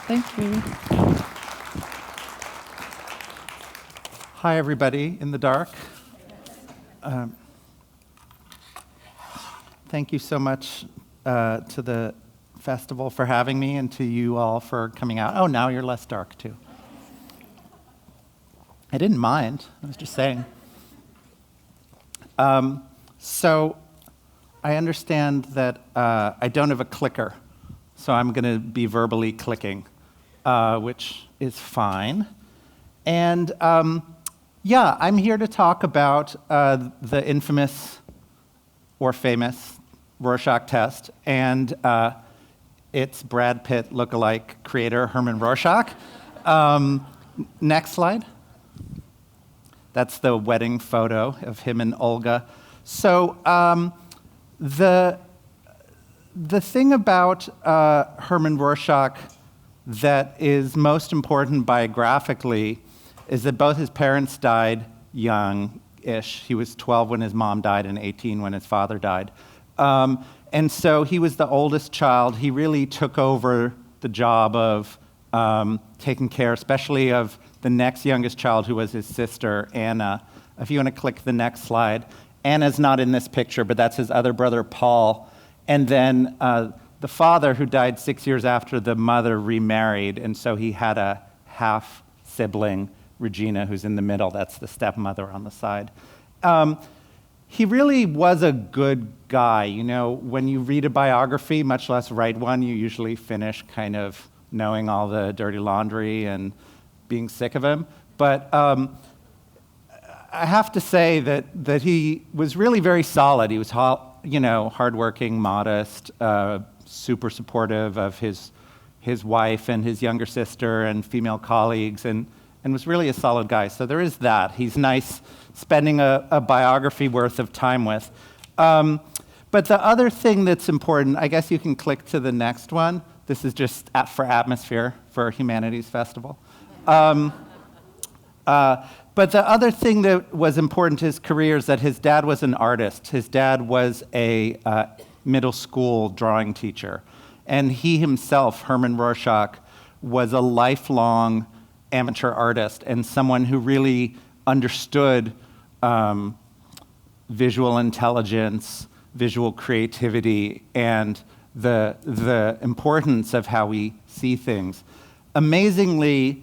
Thank you. Hi, everybody in the dark. Thank you so much to the festival for having me and to you all for coming out. Oh, now you're less dark, too. I didn't mind. I was just saying. So I understand that I don't have a clicker, so I'm going to be verbally clicking, which is fine. And yeah, I'm here to talk about the infamous or famous Rorschach Test and its Brad Pitt lookalike creator, Hermann Rorschach. Next slide. That's the wedding photo of him and Olga. So the thing about Hermann Rorschach that is most important biographically is that both his parents died young-ish. He was 12 when his mom died and 18 when his father died. And so he was the oldest child. He really took over the job of taking care, especially of the next youngest child, who was his sister, Anna. If you want to click the next slide. Anna's not in this picture, but that's his other brother, Paul. And then the father, who died 6 years after the mother, remarried, and so he had a half-sibling, Regina, who's in the middle. That's the stepmother on the side. He really was a good guy. You know, when you read a biography, much less write one, you usually finish kind of knowing all the dirty laundry and being sick of him. But I have to say that he was really very solid. He was, hardworking, modest, super supportive of his wife and his younger sister and female colleagues, and was really a solid guy. So there is that. He's nice spending a biography worth of time with. But the other thing that's important, I guess you can click to the next one. This is just for atmosphere for Humanities Festival. But the other thing that was important to his career is that his dad was an artist. His dad was a middle school drawing teacher. And he himself, Hermann Rorschach, was a lifelong amateur artist and someone who really understood visual intelligence, visual creativity, and the importance of how we see things. Amazingly,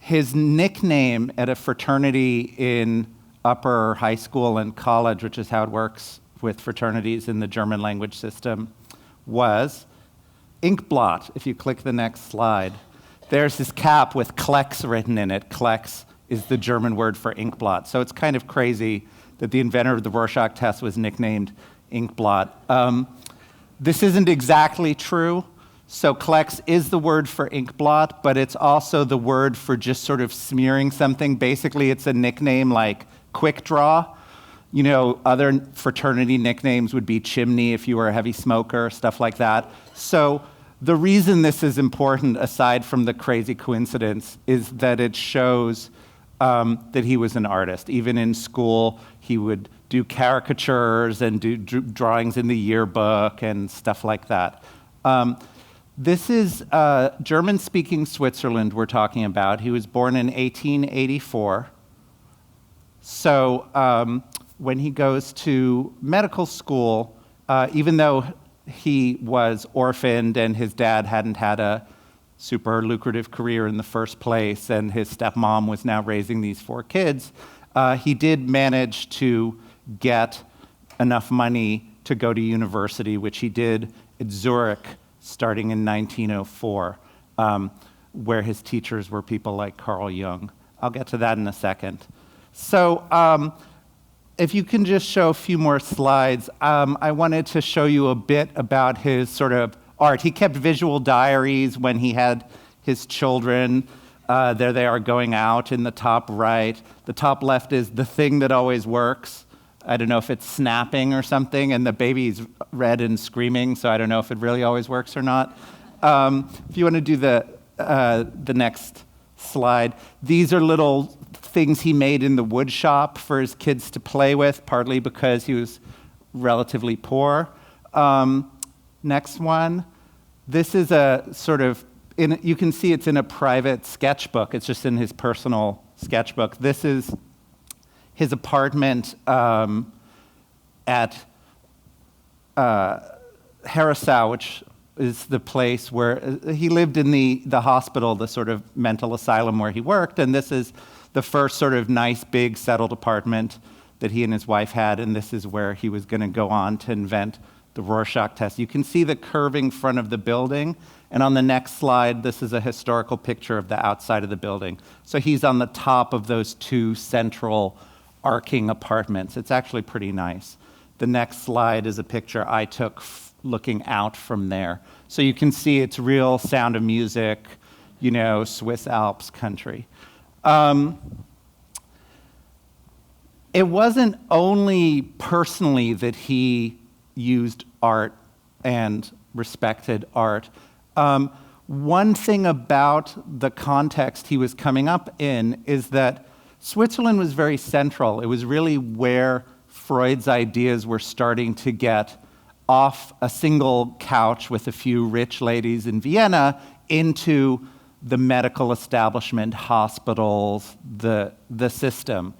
his nickname at a fraternity in upper high school and college, which is how it works with fraternities in the German language system, was Inkblot. If you click the next slide, there's his cap with Klecks written in it. Klecks is the German word for Inkblot. So it's kind of crazy that the inventor of the Rorschach test was nicknamed Inkblot. This isn't exactly true. So Klecks is the word for Inkblot, but it's also the word for just sort of smearing something. Basically, it's a nickname like Quick Draw. You know, other fraternity nicknames would be Chimney if you were a heavy smoker, stuff like that. So the reason this is important, aside from the crazy coincidence, is that it shows that he was an artist. Even in school, he would do caricatures and do drawings in the yearbook and stuff like that. This is German-speaking Switzerland we're talking about. He was born in 1884. So when he goes to medical school, even though he was orphaned and his dad hadn't had a super lucrative career in the first place, and his stepmom was now raising these 4 kids, he did manage to get enough money to go to university, which he did at Zurich starting in 1904, where his teachers were people like Carl Jung. I'll get to that in a second. So if you can just show a few more slides, I wanted to show you a bit about his sort of art. He kept visual diaries when he had his children. There they are going out in the top right. The top left is the thing that always works. I don't know if it's snapping or something, and the baby's red and screaming, so I don't know if it really always works or not. If you want to do the next slide, these are little things he made in the wood shop for his kids to play with, partly because he was relatively poor. Next one. This is a sort of you can see it's in a private sketchbook. It's just in his personal sketchbook. This is his apartment at Herisau, which is the place where he lived in the hospital, the sort of mental asylum where he worked, and this is the first sort of nice, big, settled apartment that he and his wife had, and this is where he was going to go on to invent the Rorschach test. You can see the curving front of the building, and on the next slide, this is a historical picture of the outside of the building. So he's on the top of those two central arcing apartments. It's actually pretty nice. The next slide is a picture I took looking out from there. So you can see it's real Sound of Music, Swiss Alps country. It wasn't only personally that he used art and respected art. One thing about the context he was coming up in is that Switzerland was very central. It was really where Freud's ideas were starting to get off a single couch with a few rich ladies in Vienna into the medical establishment, hospitals, the system.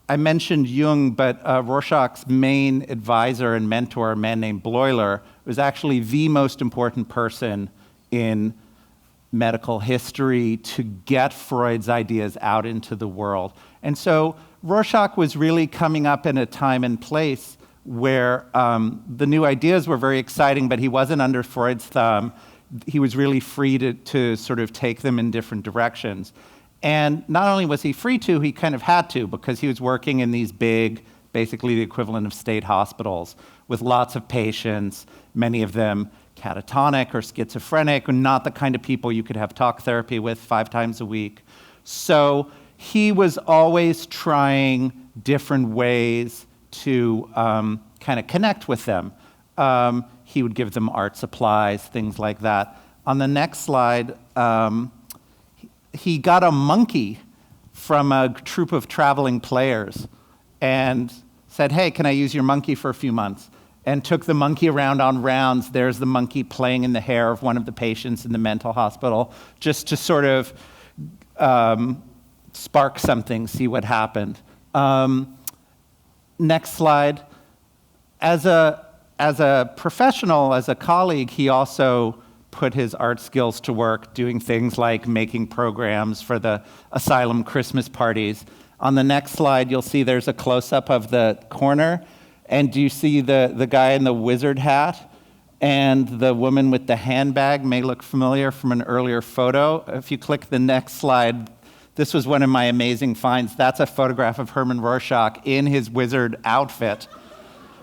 I mentioned Jung, but Rorschach's main advisor and mentor, a man named Bleuler, was actually the most important person in medical history to get Freud's ideas out into the world. And so Rorschach was really coming up in a time and place where the new ideas were very exciting, but he wasn't under Freud's thumb. He was really free to sort of take them in different directions. And not only was he free to, he kind of had to, because he was working in these big, basically the equivalent of state hospitals, with lots of patients, many of them catatonic or schizophrenic, or not the kind of people you could have talk therapy with 5 times a week. So he was always trying different ways to kind of connect with them. He would give them art supplies, things like that. On the next slide, he got a monkey from a troupe of traveling players and said, "Hey, can I use your monkey for a few months?" And took the monkey around on rounds. There's the monkey playing in the hair of one of the patients in the mental hospital, just to sort of spark something, see what happened. Next slide. As a professional, as a colleague, he also put his art skills to work doing things like making programs for the asylum Christmas parties. On the next slide, you'll see there's a close-up of the corner. And do you see the guy in the wizard hat? And the woman with the handbag may look familiar from an earlier photo. If you click the next slide, this was one of my amazing finds. That's a photograph of Hermann Rorschach in his wizard outfit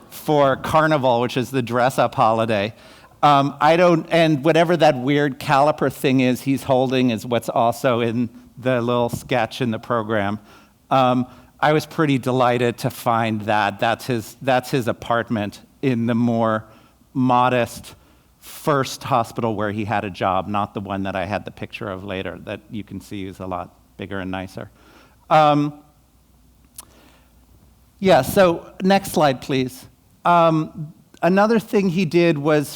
for Carnival, which is the dress-up holiday. And whatever that weird caliper thing is he's holding is what's also in the little sketch in the program. I was pretty delighted to find that. That's his apartment in the more modest first hospital where he had a job, not the one that I had the picture of later that you can see is a lot bigger and nicer. So next slide, please. Another thing he did was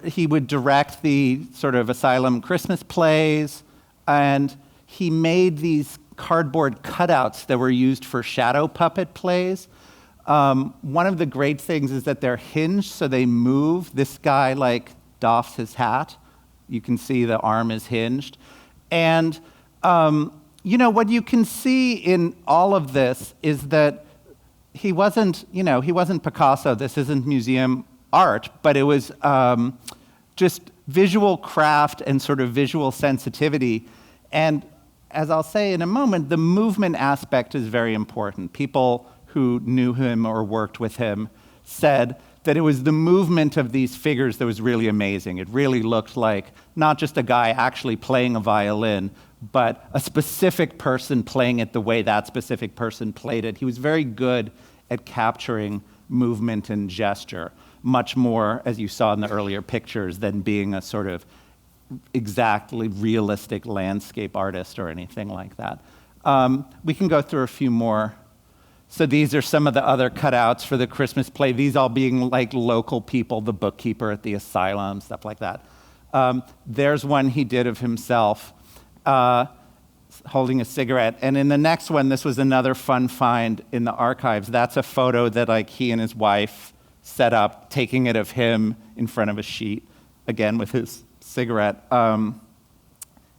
he would direct the sort of asylum Christmas plays, and he made these cardboard cutouts that were used for shadow puppet plays. One of the great things is that they're hinged, so they move. This guy doffs his hat. You can see the arm is hinged. And what you can see in all of this is that he wasn't Picasso. This isn't museum art, but it was just visual craft and sort of visual sensitivity. And as I'll say in a moment, the movement aspect is very important. People who knew him or worked with him said that it was the movement of these figures that was really amazing. It really looked like not just a guy actually playing a violin, but a specific person playing it the way that specific person played it. He was very good at capturing movement and gesture, much more, as you saw in the earlier pictures, than being a sort of exactly realistic landscape artist or anything like that. We can go through a few more. So these are some of the other cutouts for the Christmas play, these all being like local people, the bookkeeper at the asylum, stuff like that. There's one he did of himself holding a cigarette. And in the next one, this was another fun find in the archives. That's a photo that like he and his wife set up, taking it of him in front of a sheet, again with his cigarette.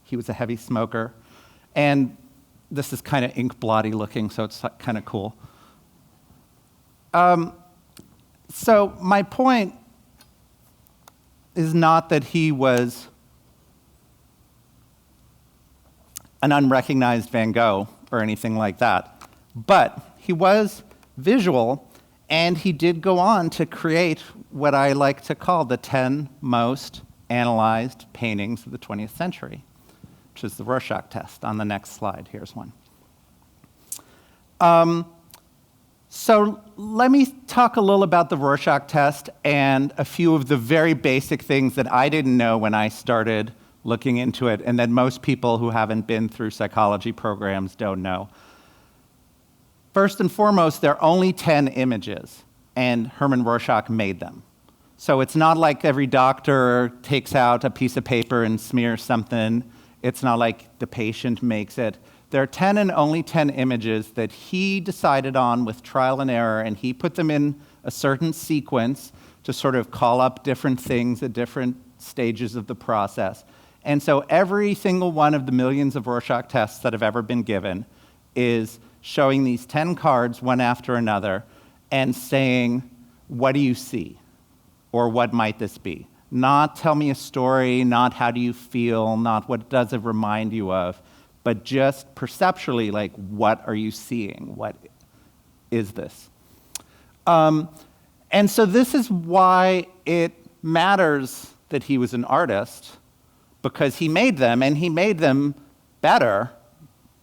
He was a heavy smoker. And this is kind of Inkblotty looking, so it's kind of cool. So my point is not that he was an unrecognized Van Gogh or anything like that, but he was visual, and he did go on to create what I like to call the 10 most analyzed paintings of the 20th century, which is the Rorschach Test. On the next slide, here's one. So let me talk a little about the Rorschach Test and a few of the very basic things that I didn't know when I started looking into it, and that most people who haven't been through psychology programs don't know. First and foremost, there are only 10 images, and Hermann Rorschach made them. So it's not like every doctor takes out a piece of paper and smears something. It's not like the patient makes it. There are 10 and only 10 images that he decided on with trial and error, and he put them in a certain sequence to sort of call up different things at different stages of the process. And so every single one of the millions of Rorschach tests that have ever been given is showing these 10 cards one after another and saying, what do you see? Or what might this be? Not tell me a story, not how do you feel, not what does it remind you of, but just perceptually, like, what are you seeing? What is this? And so this is why it matters that he was an artist, because he made them, and he made them better,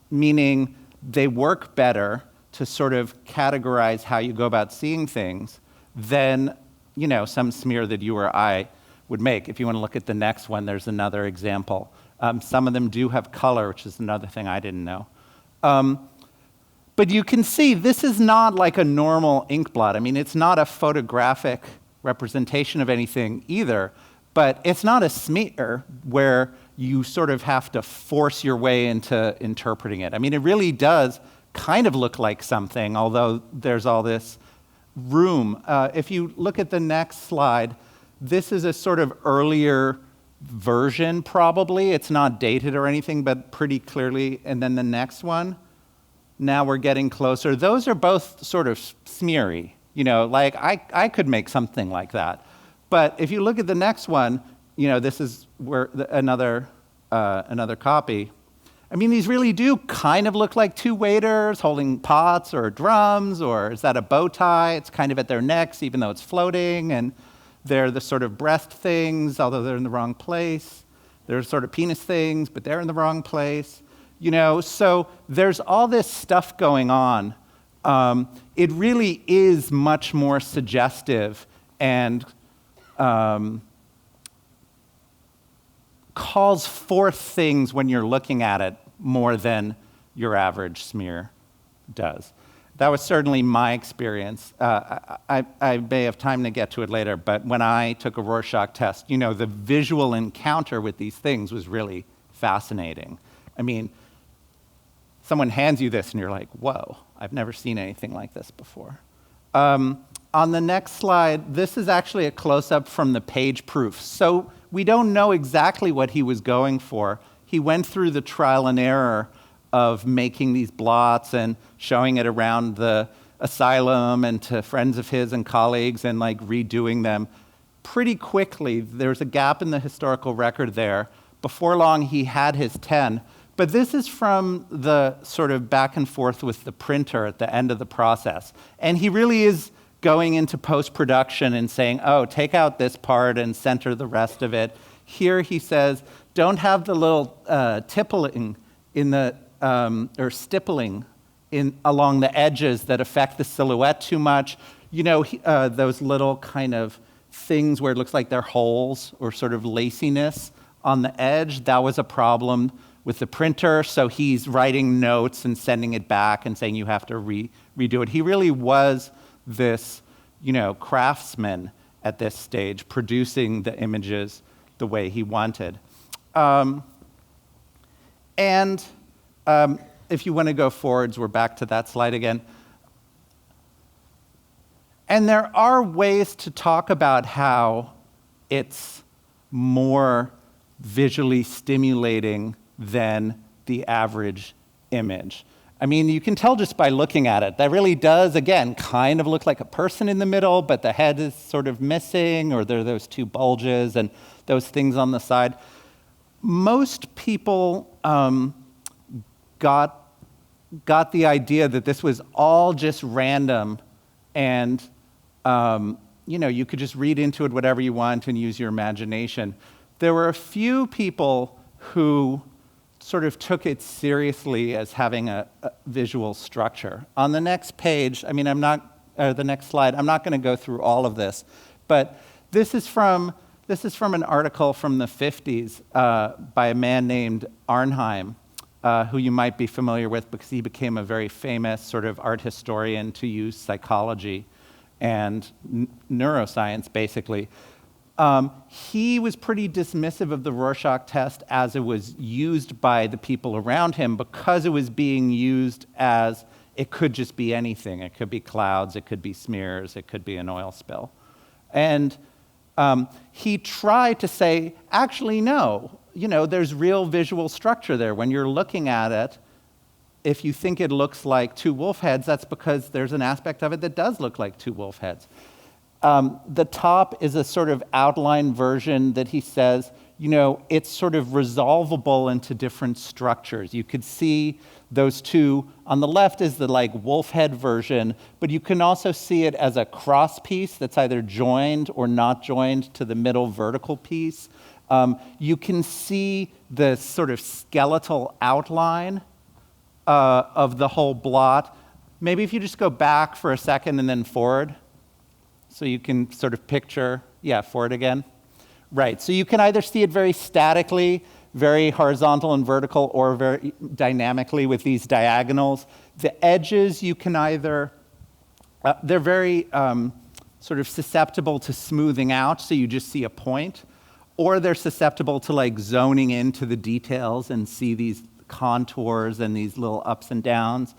meaning they work better to sort of categorize how you go about seeing things than, you know, some smear that you or I would make. If you want to look at the next one, there's another example. Some of them do have color, which is another thing I didn't know. But you can see this is not like a normal Inkblot. I mean, it's not a photographic representation of anything either, but it's not a smear where you sort of have to force your way into interpreting it. I mean, it really does kind of look like something, although there's all this room. If you look at the next slide, this is a sort of earlier version, probably. It's not dated or anything, but pretty clearly. And then the next one, now we're getting closer. Those are both sort of smeary. You know, like I could make something like that. But if you look at the next one, you know, this is where another copy. I mean, these really do kind of look like two waiters holding pots or drums, or is that a bow tie? It's kind of at their necks, even though it's floating, and they're the sort of breast things, although they're in the wrong place. They're sort of penis things, but they're in the wrong place. You know, so there's all this stuff going on. It really is much more suggestive and calls forth things when you're looking at it more than your average smear does. That was certainly my experience. I may have time to get to it later, but when I took a Rorschach test, you know, the visual encounter with these things was really fascinating. I mean, someone hands you this and you're like, whoa, I've never seen anything like this before. On the next slide, this is actually a close-up from the page proof. So we don't know exactly what he was going for. He went through the trial and error of making these blots and showing it around the asylum and to friends of his and colleagues and like redoing them. Pretty quickly, there's a gap in the historical record there. Before long, he had his 10. But this is from the sort of back and forth with the printer at the end of the process. And he really is going into post-production and saying, oh, take out this part and center the rest of it. Here he says, don't have the little tippling in the, or stippling along the edges that affect the silhouette too much. You know, those little kind of things where it looks like they're holes or sort of laciness on the edge, that was a problem with the printer, so he's writing notes and sending it back and saying you have to redo it. He really was this, you know, craftsman at this stage, producing the images the way he wanted. And if you want to go forwards, we're back to that slide again. And there are ways to talk about how it's more visually stimulating than the average image. I mean, you can tell just by looking at it. That really does, again, kind of look like a person in the middle, but the head is sort of missing, or there are those two bulges and those things on the side. Most people got the idea that this was all just random, and you could just read into it whatever you want and use your imagination. There were a few people who sort of took it seriously as having a visual structure. On the next page, the next slide, I'm not going to go through all of this, but this is from an article from the 50s by a man named Arnheim, who you might be familiar with because he became a very famous sort of art historian to use psychology and neuroscience, basically. He was pretty dismissive of the Rorschach test as it was used by the people around him, because it was being used as it could just be anything. It could be clouds, it could be smears, it could be an oil spill. And he tried to say, actually, no, there's real visual structure there. When you're looking at it, if you think it looks like two wolf heads, that's because there's an aspect of it that does look like two wolf heads. The top is a sort of outline version that he says, it's sort of resolvable into different structures. You could see those two. On the left is the wolf head version, but you can also see it as a cross piece that's either joined or not joined to the middle vertical piece. You can see the sort of skeletal outline of the whole blot. Maybe if you just go back for a second and then forward, so you can sort of picture, forward again. Right, so you can either see it very statically, very horizontal and vertical, or very dynamically with these diagonals. The edges, you can either, they're very sort of susceptible to smoothing out, so you just see a point, or they're susceptible to zoning into the details and see these contours and these little ups and downs.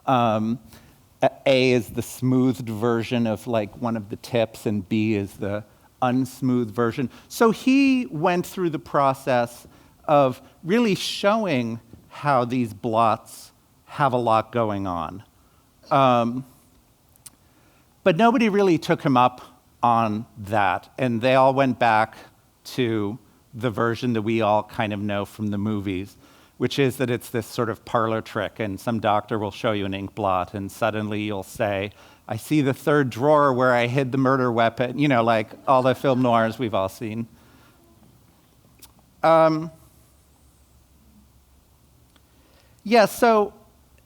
A is the smoothed version of one of the tips, and B is the unsmoothed version. So he went through the process of really showing how these blots have a lot going on. But nobody really took him up on that, and they all went back to the version that we all kind of know from the movies, which is that it's this sort of parlor trick, and some doctor will show you an Inkblot, and suddenly you'll say, I see the third drawer where I hid the murder weapon, like all the film noirs we've all seen. So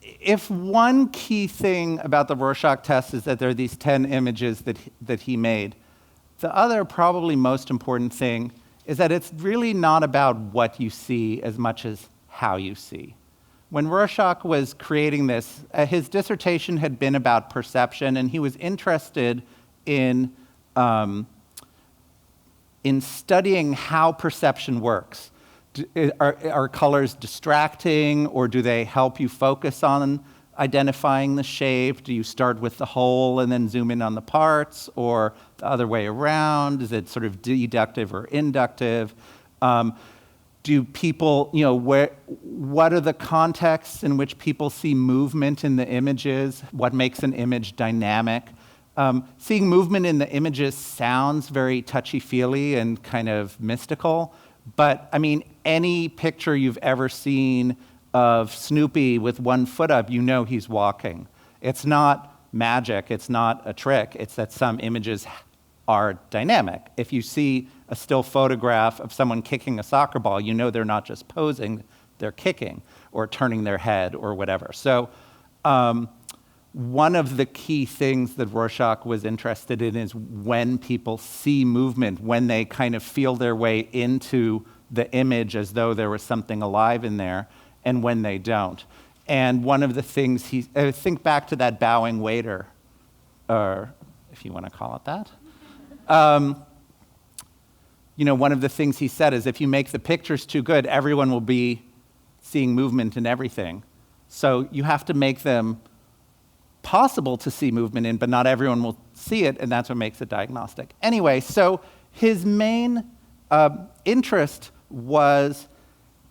if one key thing about the Rorschach test is that there are these 10 images that he made, the other probably most important thing is that it's really not about what you see as much as how you see. When Rorschach was creating this, his dissertation had been about perception, and he was interested in studying how perception works. Are colors distracting, or do they help you focus on identifying the shape? Do you start with the whole and then zoom in on the parts, or the other way around? Is it sort of deductive or inductive? Do people, what are the contexts in which people see movement in the images? What makes an image dynamic? Seeing movement in the images sounds very touchy-feely and kind of mystical, but any picture you've ever seen of Snoopy with one foot up, he's walking. It's not magic, it's not a trick, it's that some images are dynamic. If you see a still photograph of someone kicking a soccer ball, they're not just posing, they're kicking or turning their head or whatever. So one of the key things that Rorschach was interested in is when people see movement, when they kind of feel their way into the image as though there was something alive in there, and when they don't. And one of the things think back to that bowing waiter, or if you want to call it that. one of the things he said is if you make the pictures too good, everyone will be seeing movement in everything. So you have to make them possible to see movement in, but not everyone will see it, and that's what makes it diagnostic. Anyway, so his main interest was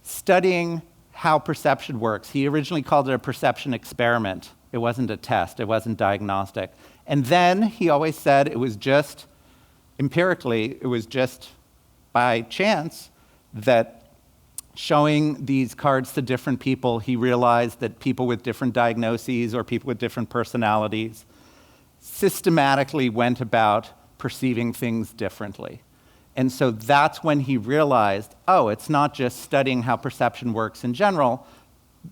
studying how perception works. He originally called it a perception experiment. It wasn't a test. It wasn't diagnostic. And then he always said it was just, empirically, it was just by chance that showing these cards to different people, he realized that people with different diagnoses or people with different personalities systematically went about perceiving things differently. And so that's when he realized, oh, it's not just studying how perception works in general.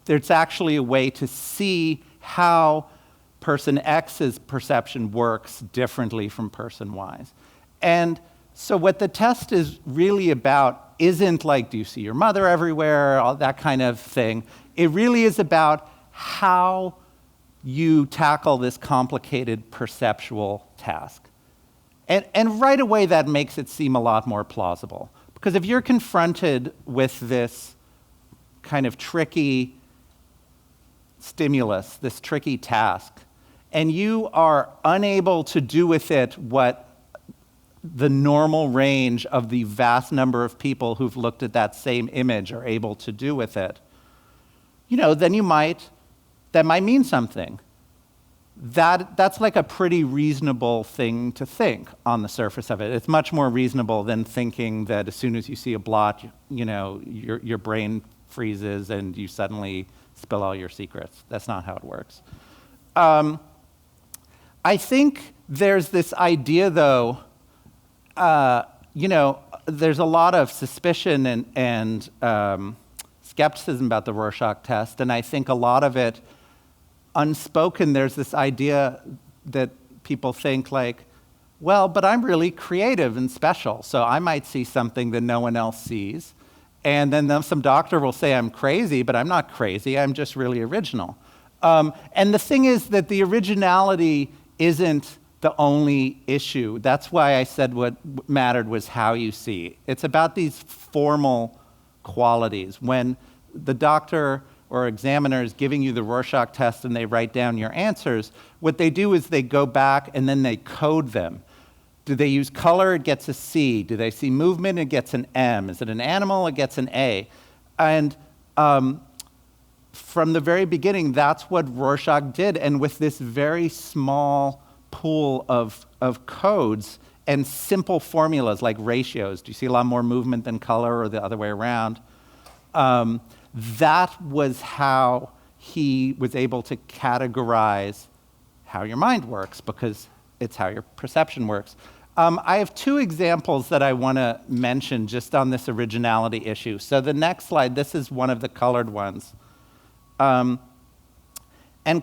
There's actually a way to see how person X's perception works differently from person Y's. And so what the test is really about isn't like, do you see your mother everywhere, all that kind of thing. It really is about how you tackle this complicated perceptual task. And right away, that makes it seem a lot more plausible. Because if you're confronted with this kind of tricky stimulus, this tricky task, and you are unable to do with it what the normal range of the vast number of people who've looked at that same image are able to do with it, then that might mean something. That's like a pretty reasonable thing to think on the surface of it. It's much more reasonable than thinking that as soon as you see a blot, your brain freezes and you suddenly spill all your secrets. That's not how it works. I think there's this idea, though, there's a lot of suspicion and skepticism about the Rorschach test, and I think a lot of it, unspoken, there's this idea that people think like, well, but I'm really creative and special, so I might see something that no one else sees. And then some doctor will say I'm crazy, but I'm not crazy, I'm just really original. And the thing is that the originality isn't the only issue. That's why I said what mattered was how you see. It's about these formal qualities. When the doctor or examiner is giving you the Rorschach test and they write down your answers, what they do is they go back and then they code them. Do they use color? It gets a C. Do they see movement? It gets an M. Is it an animal? It gets an A. And from the very beginning, that's what Rorschach did. And with this very small pool of codes and simple formulas like ratios, do you see a lot more movement than color or the other way around? That was how he was able to categorize how your mind works, because it's how your perception works. I have two examples that I want to mention just on this originality issue. So the next slide, this is one of the colored ones. And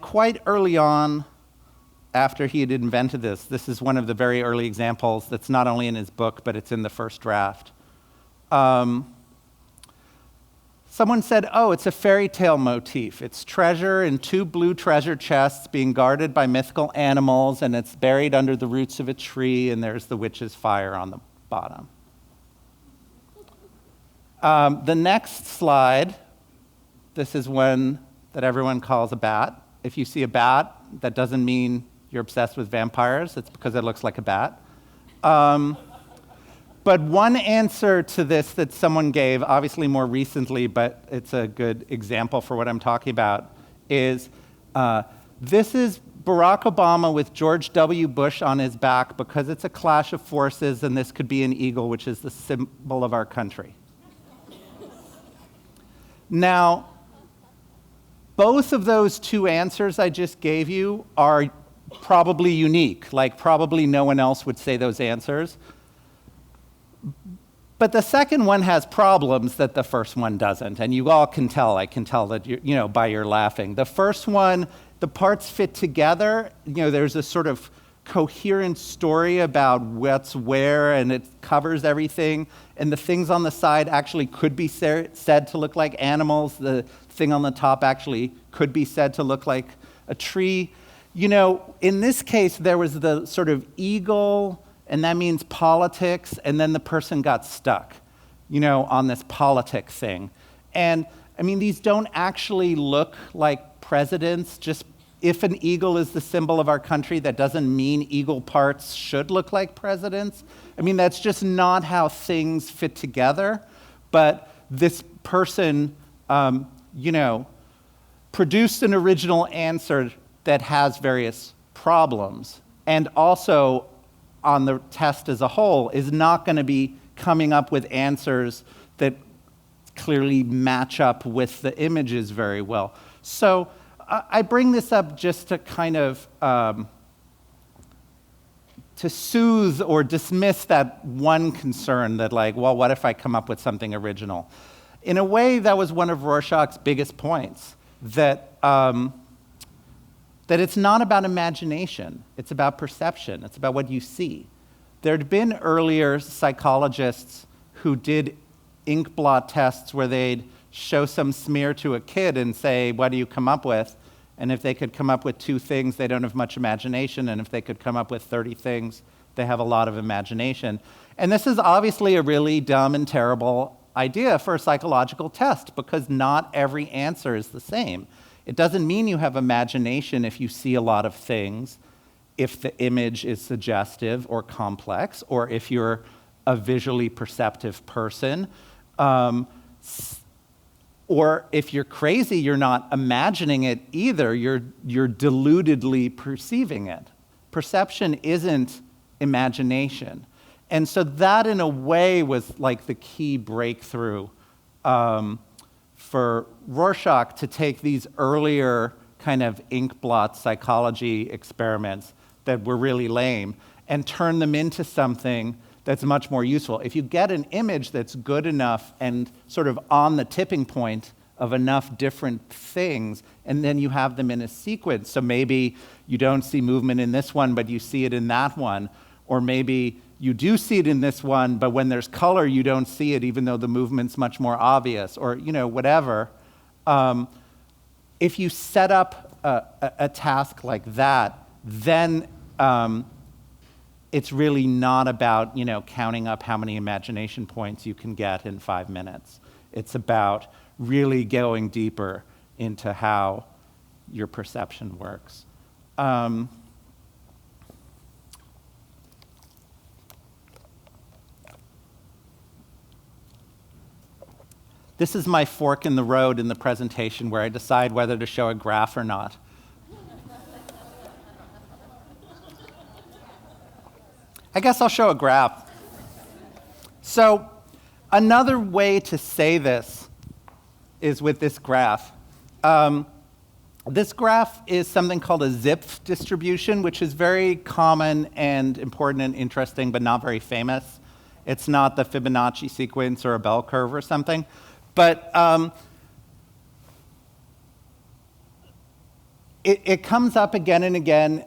quite early on, after he had invented this is one of the very early examples that's not only in his book, but it's in the first draft. Someone said, oh, it's a fairy tale motif. It's treasure in two blue treasure chests being guarded by mythical animals, and it's buried under the roots of a tree, and there's the witch's fire on the bottom. The next slide, this is one that everyone calls a bat. If you see a bat, that doesn't mean you're obsessed with vampires. It's because it looks like a bat. But one answer to this that someone gave, obviously more recently, but it's a good example for what I'm talking about, is this is Barack Obama with George W. Bush on his back because it's a clash of forces, and this could be an eagle, which is the symbol of our country. Now, both of those two answers I just gave you are probably unique, like probably no one else would say those answers. But the second one has problems that the first one doesn't, and you all can tell. I can tell that by your laughing. The first one, the parts fit together. There's a sort of coherent story about what's where, and it covers everything. And the things on the side actually could be said to look like animals. The thing on the top actually could be said to look like a tree. In this case, there was the sort of eagle and that means politics, and then the person got stuck, on this politic thing. And I mean, these don't actually look like presidents. Just if an eagle is the symbol of our country, that doesn't mean eagle parts should look like presidents. I mean, that's just not how things fit together. But this person, produced an original answer that has various problems. And also, on the test as a whole, is not going to be coming up with answers that clearly match up with the images very well. So I bring this up just to kind of to soothe or dismiss that one concern that what if I come up with something original? In a way, that was one of Rorschach's biggest points, that it's not about imagination, it's about perception, it's about what you see. There'd been earlier psychologists who did Inkblot tests where they'd show some smear to a kid and say, what do you come up with? And if they could come up with 2 things, they don't have much imagination, and if they could come up with 30 things, they have a lot of imagination. And this is obviously a really dumb and terrible idea for a psychological test, because not every answer is the same. It doesn't mean you have imagination if you see a lot of things, if the image is suggestive or complex, or if you're a visually perceptive person. Or if you're crazy, you're not imagining it either, you're deludedly perceiving it. Perception isn't imagination. And so that, in a way, was like the key breakthrough for Rorschach to take these earlier kind of Inkblot psychology experiments that were really lame and turn them into something that's much more useful. If you get an image that's good enough and sort of on the tipping point of enough different things, and then you have them in a sequence, so maybe you don't see movement in this one, but you see it in that one, or maybe you do see it in this one, but when there's color, you don't see it, even though the movement's much more obvious, or whatever. If you set up a task like that, then it's really not about counting up how many imagination points you can get in 5 minutes. It's about really going deeper into how your perception works. This is my fork in the road in the presentation where I decide whether to show a graph or not. I guess I'll show a graph. So another way to say this is with this graph. This graph is something called a Zipf distribution, which is very common and important and interesting, but not very famous. It's not the Fibonacci sequence or a bell curve or something. But it comes up again and again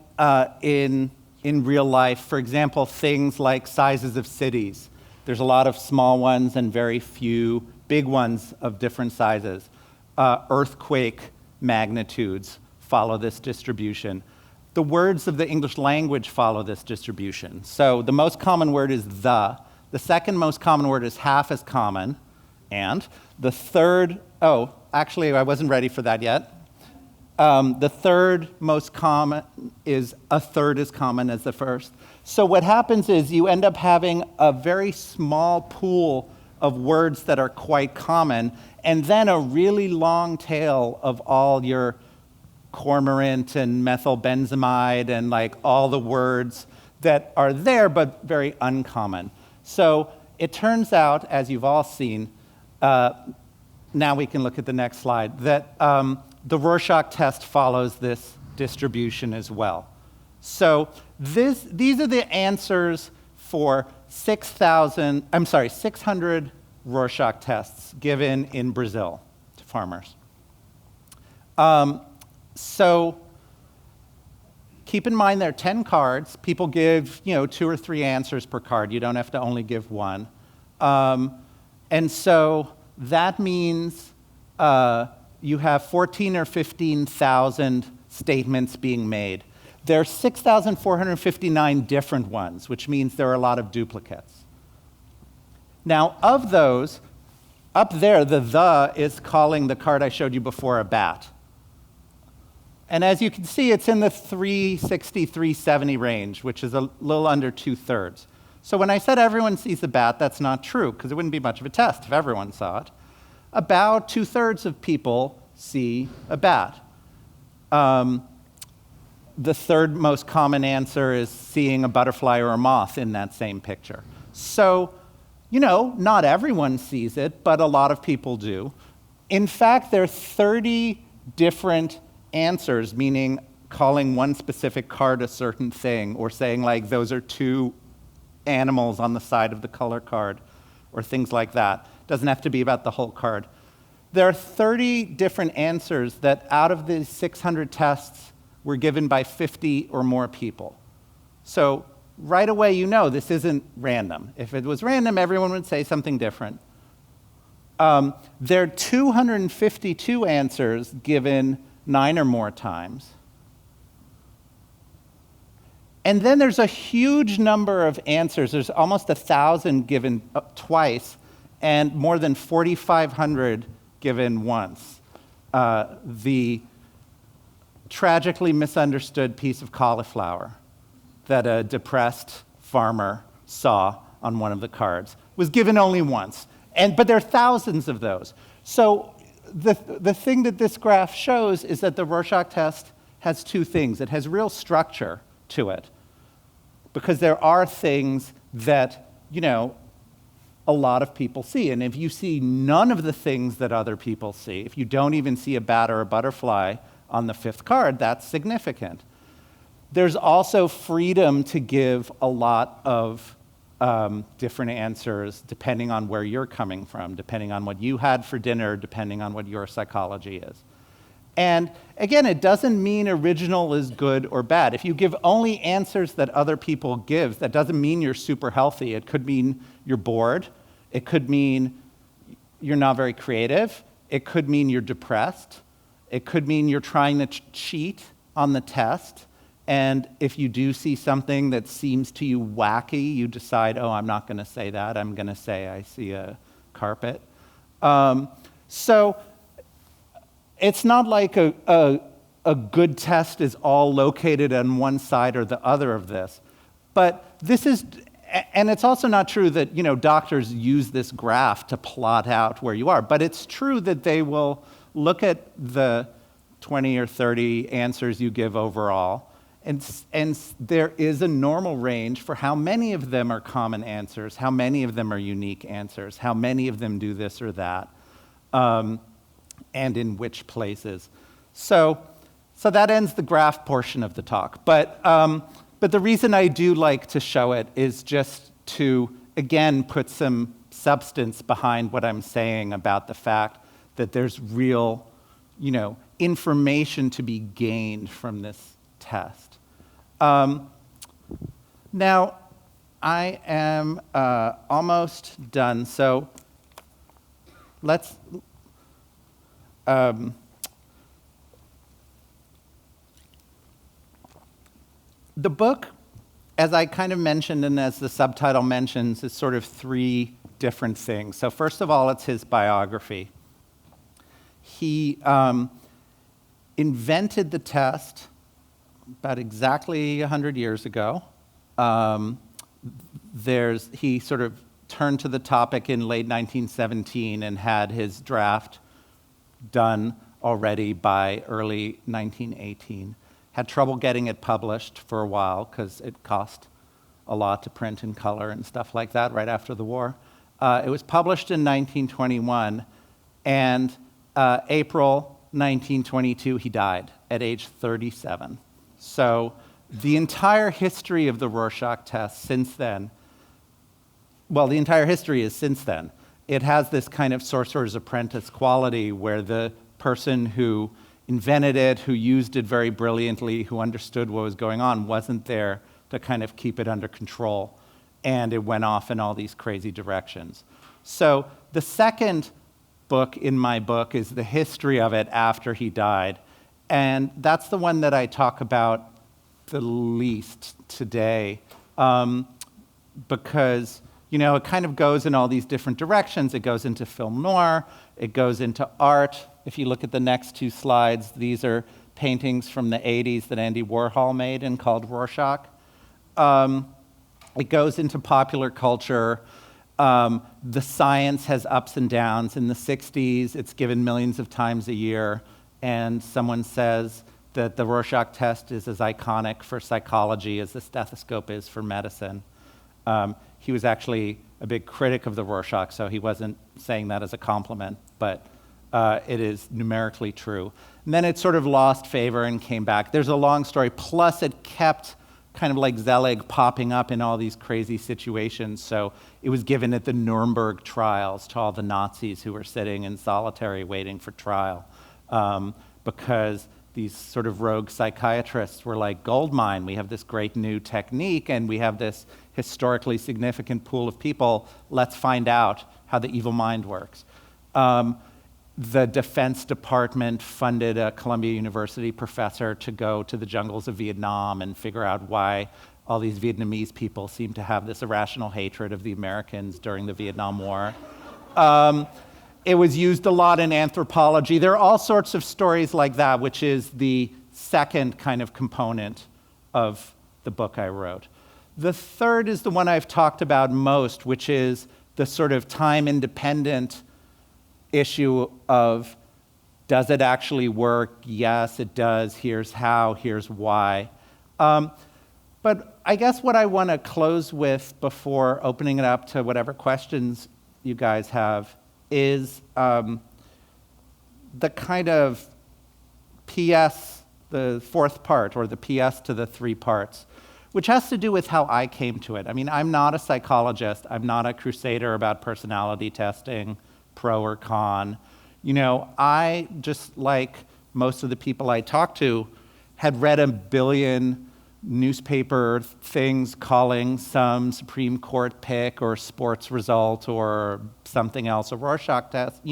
in real life. For example, things like sizes of cities. There's a lot of small ones and very few big ones of different sizes. Earthquake magnitudes follow this distribution. The words of the English language follow this distribution. So the most common word is the. The second most common word is half as common. And the third, actually, I wasn't ready for that yet. The third most common is a third as common as the first. So what happens is you end up having a very small pool of words that are quite common, and then a really long tail of all your cormorant and methylbenzamide and all the words that are there but very uncommon. So it turns out, as you've all seen, now we can look at the next slide, that the Rorschach test follows this distribution as well. So these are the answers for 600 Rorschach tests given in Brazil to farmers. So keep in mind there are 10 cards. People give 2 or 3 answers per card. You don't have to only give one. And so that means you have 14 or 15,000 statements being made. There are 6,459 different ones, which means there are a lot of duplicates. Now, of those, up there, the is calling the card I showed you before a bat. And as you can see, it's in the 360, 370 range, which is a little under 2/3. So when I said everyone sees a bat, that's not true, because it wouldn't be much of a test if everyone saw it. About 2/3 of people see a bat. The third most common answer is seeing a butterfly or a moth in that same picture. So, not everyone sees it, but a lot of people do. In fact, there are 30 different answers, meaning calling one specific card a certain thing, or saying, like, those are two animals on the side of the color card, or things like that. Doesn't have to be about the whole card. There are 30 different answers that out of the 600 tests were given by 50 or more people. So right away, this isn't random. If it was random, everyone would say something different. There are 252 answers given 9 or more times. And then there's a huge number of answers. There's almost 1,000 given twice, and more than 4,500 given once. The tragically misunderstood piece of cauliflower that a depressed farmer saw on one of the cards was given only once. But there are thousands of those. So the thing that this graph shows is that the Rorschach test has two things. It has real structure to it, because there are things that, a lot of people see. And if you see none of the things that other people see, if you don't even see a bat or a butterfly on the 5th card, that's significant. There's also freedom to give a lot of different answers depending on where you're coming from, depending on what you had for dinner, depending on what your psychology is. And again, it doesn't mean original is good or bad. If you give only answers that other people give, that doesn't mean you're super healthy. It could mean you're bored. It could mean you're not very creative. It could mean you're depressed. It could mean you're trying to cheat on the test. And if you do see something that seems to you wacky, you decide, oh, I'm not going to say that. I'm going to say I see a carpet. So it's not like a good test is all located on one side or the other of this. But this is, and it's also not true that, doctors use this graph to plot out where you are. But it's true that they will look at the 20 or 30 answers you give overall, and there is a normal range for how many of them are common answers, how many of them are unique answers, how many of them do this or that, and in which places. So that ends the graph portion of the talk. But the reason I do like to show it is just to, again, put some substance behind what I'm saying about the fact that there's real, information to be gained from this test. Now, I am almost done, so let's... The book, as I kind of mentioned and as the subtitle mentions, is sort of 3 different things. So first of all, it's his biography. He invented the test about exactly 100 years ago. He sort of turned to the topic in late 1917 and had his draft done already by early 1918. Had trouble getting it published for a while because it cost a lot to print in color and stuff like that right after the war. It was published in 1921, and April 1922, he died at age 37. So the entire history of the Rorschach test since then, well, the entire history is since then. It has this kind of sorcerer's apprentice quality where the person who invented it, who used it very brilliantly, who understood what was going on, wasn't there to kind of keep it under control. And it went off in all these crazy directions. So the second book in my book is the history of it after he died. And that's the one that I talk about the least today, because it kind of goes in all these different directions. It goes into film noir, it goes into art. If you look at the next two slides, these are paintings from the 80s that Andy Warhol made and called Rorschach. It goes into popular culture. The science has ups and downs. In the 60s, it's given millions of times a year, and someone says that the Rorschach test is as iconic for psychology as the stethoscope is for medicine. He was actually a big critic of the Rorschach, so he wasn't saying that as a compliment, but it is numerically true. And then it sort of lost favor and came back. There's a long story, plus it kept kind of like Zelig popping up in all these crazy situations. So it was given at the Nuremberg trials to all the Nazis who were sitting in solitary waiting for trial, because these sort of rogue psychiatrists were like, gold mine, we have this great new technique and we have this historically significant pool of people, let's find out how the evil mind works. The Defense Department funded a Columbia University professor to go to the jungles of Vietnam and figure out why all these Vietnamese people seem to have this irrational hatred of the Americans during the Vietnam War. It was used a lot in anthropology. There are all sorts of stories like that, which is the second kind of component of the book I wrote. The third is the one I've talked about most, which is the sort of time-independent issue of, does it actually work? Yes, it does. Here's how, here's why. But I guess what I want to close with before opening it up to whatever questions you guys have is the kind of PS, the fourth part, or the PS to the three parts, which has to do with how I came to it. I mean, I'm not a psychologist. I'm not a crusader about personality testing, pro or con. I, just like most of the people I talk to, had read a billion newspaper things calling some Supreme Court pick or sports result or something else a Rorschach test.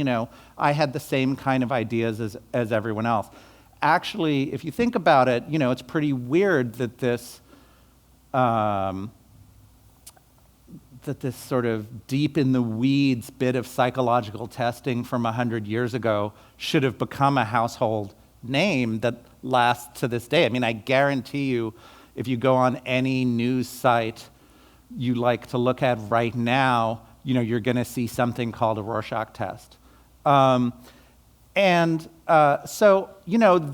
I had the same kind of ideas as everyone else. Actually, if you think about it, it's pretty weird that this sort of deep in the weeds bit of psychological testing from 100 years ago should have become a household name that lasts to this day. I mean, I guarantee you, if you go on any news site you like to look at right now, you're going to see something called a Rorschach test. So,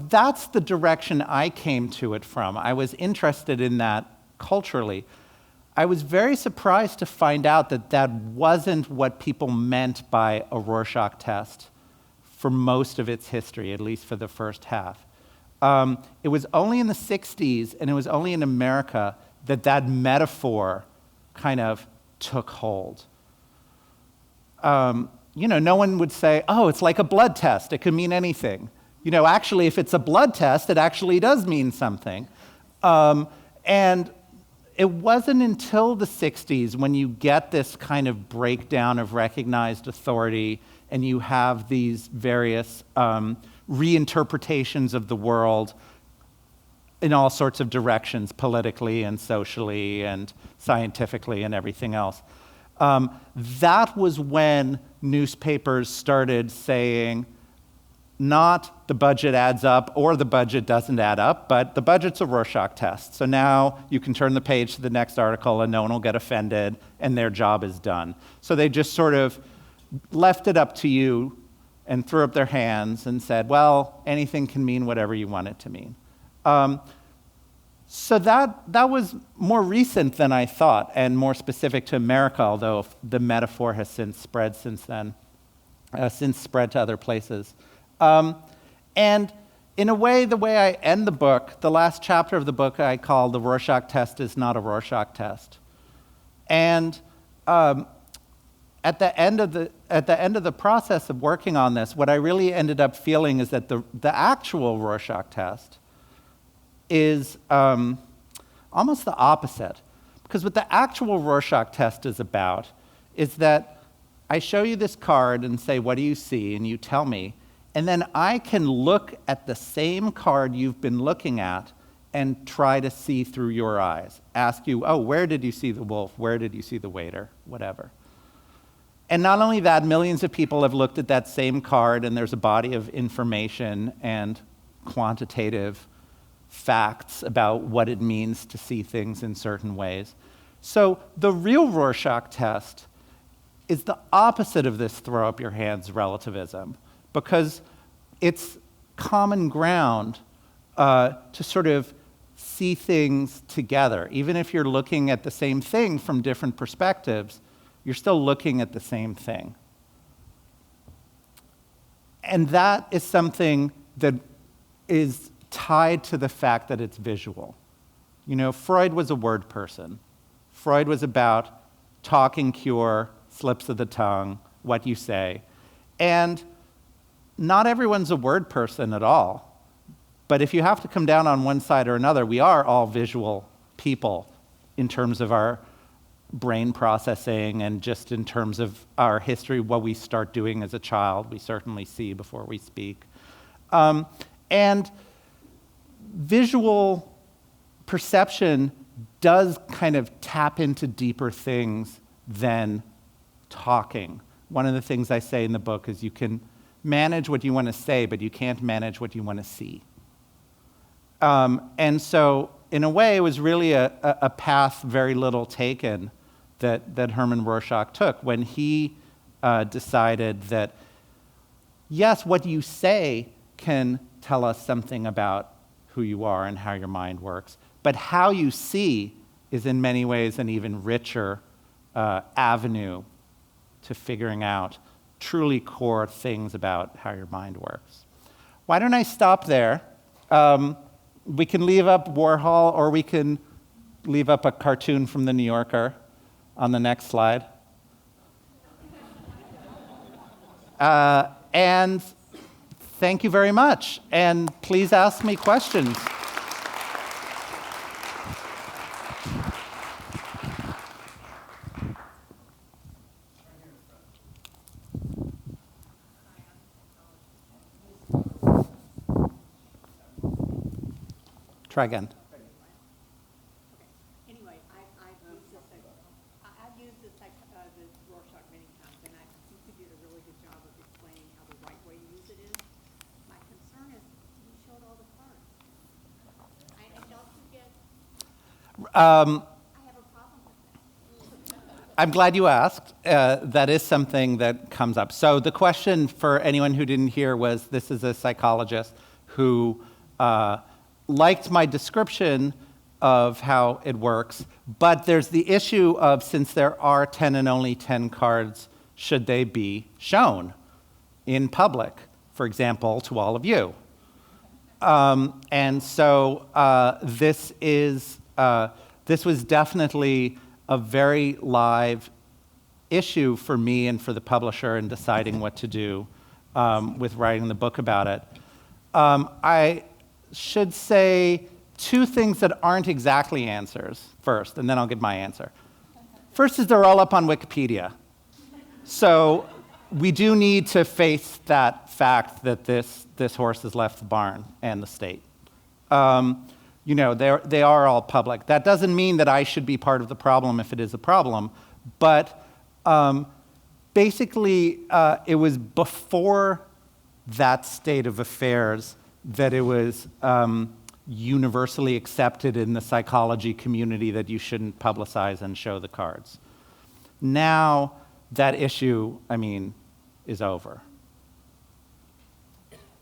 that's the direction I came to it from. I was interested in that culturally. I was very surprised to find out that that wasn't what people meant by a Rorschach test for most of its history, at least for the first half. It was only in the 60s, and it was only in America, that metaphor kind of took hold. No one would say, oh, it's like a blood test. It could mean anything. Actually, if it's a blood test, it actually does mean something. And it wasn't until the 60s when you get this kind of breakdown of recognized authority and you have these various reinterpretations of the world in all sorts of directions, politically and socially and scientifically and everything else. That was when newspapers started saying, not the budget adds up or the budget doesn't add up, but the budget's a Rorschach test. So now you can turn the page to the next article and no one will get offended and their job is done. So they just sort of left it up to you and threw up their hands and said, well, anything can mean whatever you want it to mean. So that was more recent than I thought and more specific to America, although the metaphor has since spread since then, since spread to other places. And in a way, the way I end the book, the last chapter of the book I call The Rorschach Test is Not a Rorschach Test. And at the end of the process of working on this, what I really ended up feeling is that the actual Rorschach test is almost the opposite. Because what the actual Rorschach test is about is that I show you this card and say, what do you see? And you tell me. And then I can look at the same card you've been looking at and try to see through your eyes. Ask you, oh, where did you see the wolf? Where did you see the waiter? Whatever. And not only that, millions of people have looked at that same card, and there's a body of information and quantitative facts about what it means to see things in certain ways. So the real Rorschach test is the opposite of this throw up your hands relativism, because it's common ground to sort of see things together. Even if you're looking at the same thing from different perspectives, you're still looking at the same thing. And that is something that is tied to the fact that it's visual. You know, Freud was a word person. Freud was about talking cure, slips of the tongue, what you say. And not everyone's a word person at all. But if you have to come down on one side or another, we are all visual people in terms of our brain processing and just in terms of our history, what we start doing as a child. We certainly see before we speak. And visual perception does kind of tap into deeper things than talking. One of the things I say in the book is you can manage what you want to say, but you can't manage what you want to see. And so, in a way, it was really a path very little taken that Hermann Rorschach took when he decided that, yes, what you say can tell us something about who you are and how your mind works, but how you see is in many ways an even richer avenue to figuring out truly core things about how your mind works. Why don't I stop there? We can leave up Warhol, or we can leave up a cartoon from the New Yorker on the next slide. And thank you very much. And please ask me questions. Try again. Anyway, I've used the Rorschach many times, and I think you did a really good job of explaining how the right way to use it is. My concern is you showed all the cards. And don't you get? I have a problem with that. I'm glad you asked. That is something that comes up. So the question for anyone who didn't hear was, this is a psychologist who liked my description of how it works, but there's the issue of, since there are 10 and only 10 cards, should they be shown in public, for example, to all of you? And so this was definitely a very live issue for me and for the publisher in deciding what to do with writing the book about it. I should say two things that aren't exactly answers first, and then I'll give my answer. First is they're all up on Wikipedia. So we do need to face that fact that this horse has left the barn and the state. You know, they are all public. That doesn't mean that I should be part of the problem if it is a problem, but basically it was before that state of affairs that it was universally accepted in the psychology community that you shouldn't publicize and show the cards. Now, that issue, is over.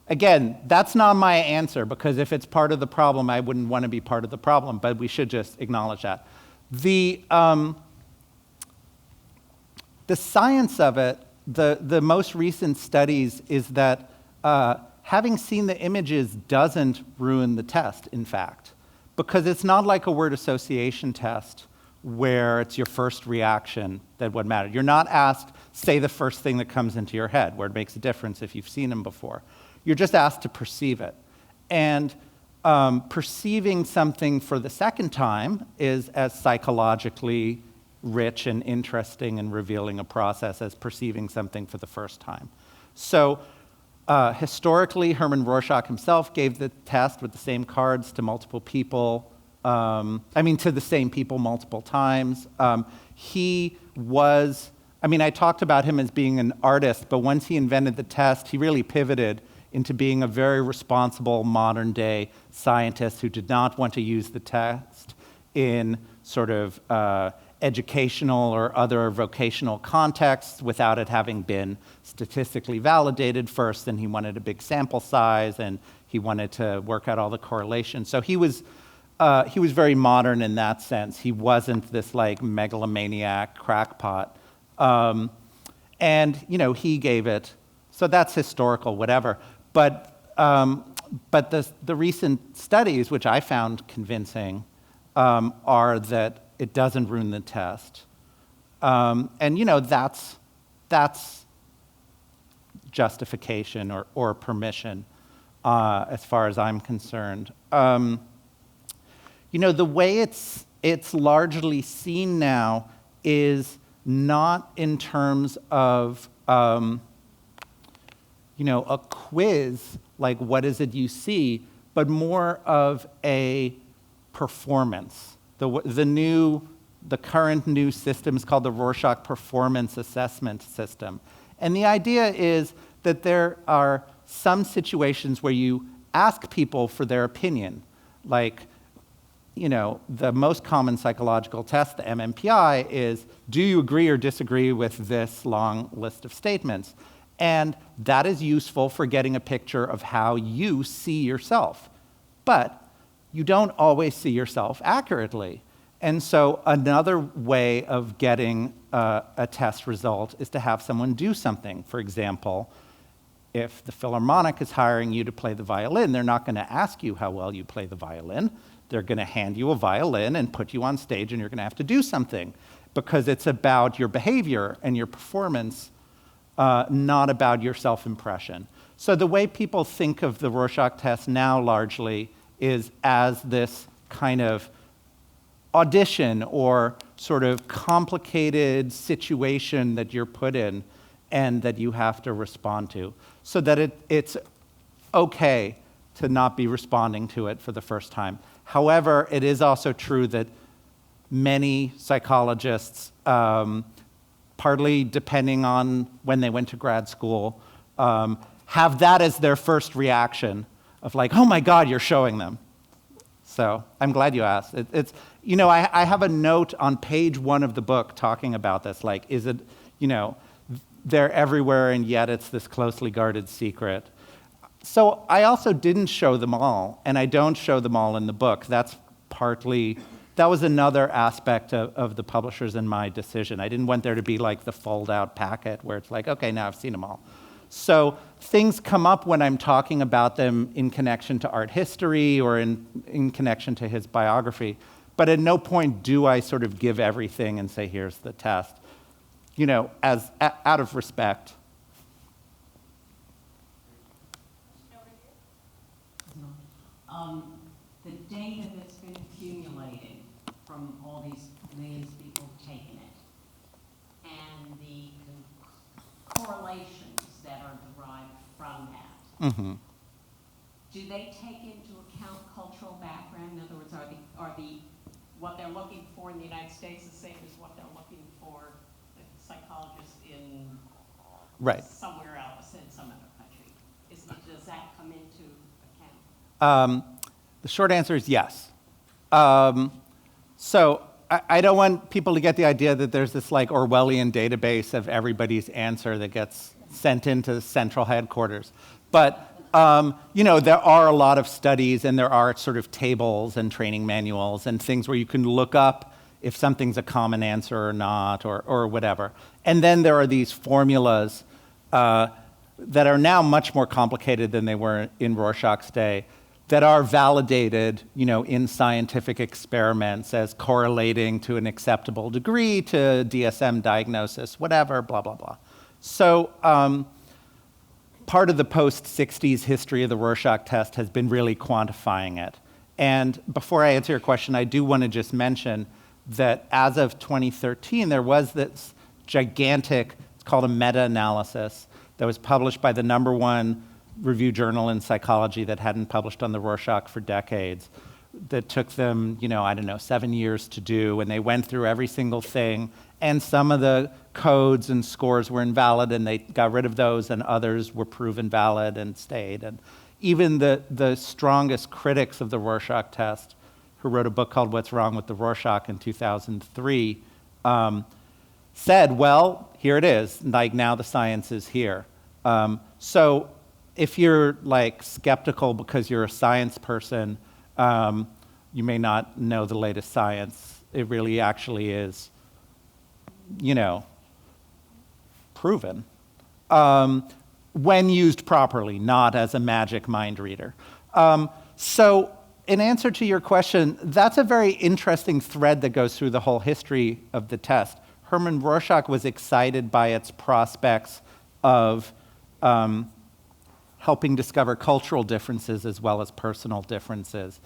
Again, that's not my answer, because if it's part of the problem, I wouldn't want to be part of the problem, but we should just acknowledge that. The science of it, the most recent studies is that having seen the images doesn't ruin the test, in fact, because it's not like a word association test where it's your first reaction that would matter. You're not asked, say the first thing that comes into your head, where it makes a difference if you've seen them before. You're just asked to perceive it. And perceiving something for the second time is as psychologically rich and interesting and revealing a process as perceiving something for the first time. So Historically, Hermann Rorschach himself gave the test with the same cards to multiple people. To the same people multiple times. He was, I talked about him as being an artist, but once he invented the test, he really pivoted into being a very responsible modern day scientist who did not want to use the test in sort of educational or other vocational contexts without it having been statistically validated first, and he wanted a big sample size, and he wanted to work out all the correlations. So he was very modern in that sense. He wasn't this like megalomaniac crackpot. He gave it, so that's historical, whatever. But the recent studies, which I found convincing, are that it doesn't ruin the test. That's justification or permission as far as I'm concerned. The way it's largely seen now is not in terms of a quiz, like what is it you see, but more of a performance. The current new system is called the Rorschach Performance Assessment System. And the idea is that there are some situations where you ask people for their opinion. Like, the most common psychological test, the MMPI, is do you agree or disagree with this long list of statements? And that is useful for getting a picture of how you see yourself. But you don't always see yourself accurately. And so another way of getting a test result is to have someone do something. For example, if the Philharmonic is hiring you to play the violin, they're not going to ask you how well you play the violin. They're going to hand you a violin and put you on stage, and you're going to have to do something, because it's about your behavior and your performance, not about your self-impression. So the way people think of the Rorschach test now largely is as this kind of audition or sort of complicated situation that you're put in and that you have to respond to, so that it's okay to not be responding to it for the first time. However, it is also true that many psychologists, partly depending on when they went to grad school, have that as their first reaction of like, oh my God, you're showing them. So I'm glad you asked. I have a note on page 1 of the book talking about this. Like, is it, they're everywhere and yet it's this closely guarded secret. So I also didn't show them all, and I don't show them all in the book. That was another aspect of the publishers and my decision. I didn't want there to be like the fold-out packet where it's like, okay, now I've seen them all. So things come up when I'm talking about them in connection to art history or in connection to his biography, but at no point do I sort of give everything and say, here's the test, out of respect. The data that's been accumulated from all these millions of people who've taken it, and the correlations that are derived from that, do they take into account cultural background? In other words, are what they're looking for in the United States the same as what they're looking for the psychologists in somewhere else, in some other country? Does that come into account? The short answer is yes. So I don't want people to get the idea that there's this like Orwellian database of everybody's answer that gets sent into central headquarters. But there are a lot of studies, and there are sort of tables and training manuals and things where you can look up if something's a common answer or not, or whatever. And then there are these formulas that are now much more complicated than they were in Rorschach's day, that are validated, in scientific experiments as correlating to an acceptable degree to DSM diagnosis, whatever, blah, blah, blah. So part of the post-60s history of the Rorschach test has been really quantifying it. And before I answer your question, I do want to just mention that as of 2013, there was this gigantic, it's called a meta-analysis, that was published by the #1 review journal in psychology that hadn't published on the Rorschach for decades, that took them, 7 years to do, and they went through every single thing, and some of the codes and scores were invalid, and they got rid of those, and others were proven valid and stayed. And even the strongest critics of the Rorschach test, who wrote a book called What's Wrong with the Rorschach in 2003, said, well, here it is, like now the science is here. So if you're like skeptical because you're a science person, you may not know the latest science. It really actually is, proven. When used properly, not as a magic mind reader. So in answer to your question, that's a very interesting thread that goes through the whole history of the test. Hermann Rorschach was excited by its prospects of helping discover cultural differences as well as personal differences.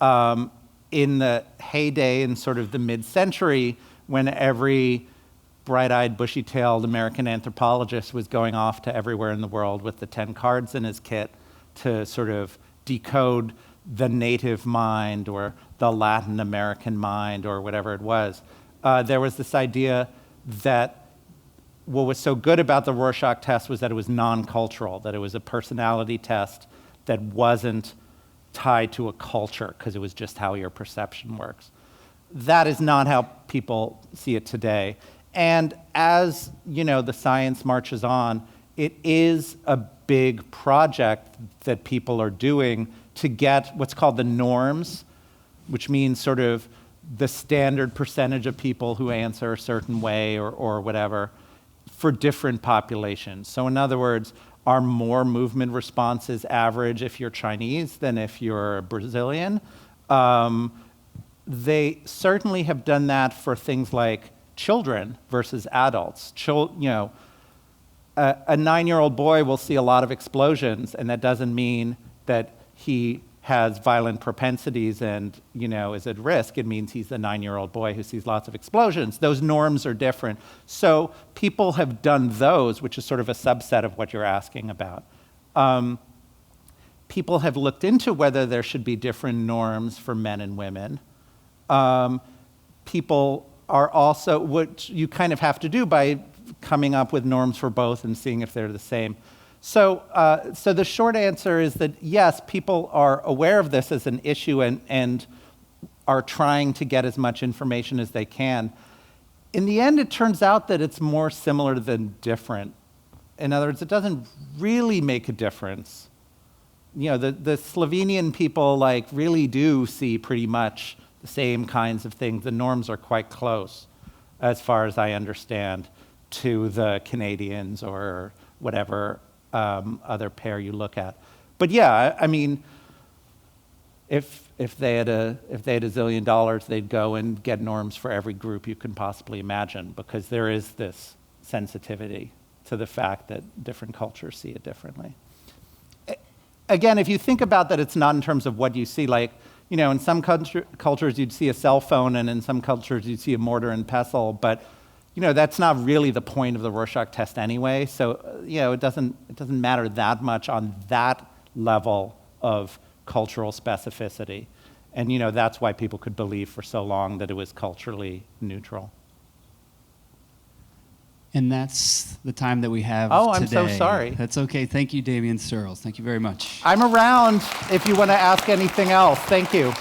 In the heyday, in sort of the mid-century, when every bright-eyed, bushy-tailed American anthropologist was going off to everywhere in the world with the 10 cards in his kit to sort of decode the native mind or the Latin American mind or whatever it was, there was this idea that what was so good about the Rorschach test was that it was non-cultural, that it was a personality test that wasn't tied to a culture because it was just how your perception works. That is not how people see it today. And as the science marches on, it is a big project that people are doing to get what's called the norms, which means sort of the standard percentage of people who answer a certain way or whatever for different populations. So in other words, are more movement responses average if you're Chinese than if you're Brazilian? They certainly have done that for things like children versus adults. A 9-year-old boy will see a lot of explosions, and that doesn't mean that he has violent propensities and is at risk. It means he's a 9-year-old boy who sees lots of explosions. Those norms are different. So people have done those, which is sort of a subset of what you're asking about. People have looked into whether there should be different norms for men and women. People are also, what you kind of have to do by coming up with norms for both and seeing if they're the same. So the short answer is that yes, people are aware of this as an issue and are trying to get as much information as they can. In the end, it turns out that it's more similar than different. In other words, it doesn't really make a difference. The Slovenian people really do see pretty much the same kinds of things. The norms are quite close, as far as I understand, to the Canadians or whatever other pair you look at. But yeah, I mean, if they had $1 zillion, they'd go and get norms for every group you can possibly imagine, because there is this sensitivity to the fact that different cultures see it differently. Again, if you think about that, it's not in terms of what you see. In some cultures you'd see a cell phone, and in some cultures you'd see a mortar and pestle, but that's not really the point of the Rorschach test anyway. So it doesn't matter that much on that level of cultural specificity. And that's why people could believe for so long that it was culturally neutral. And that's the time that we have today. I'm so today. sorry. That's okay. Thank you, Damion Searls. Thank you very much. I'm around if you want to ask anything else. Thank you.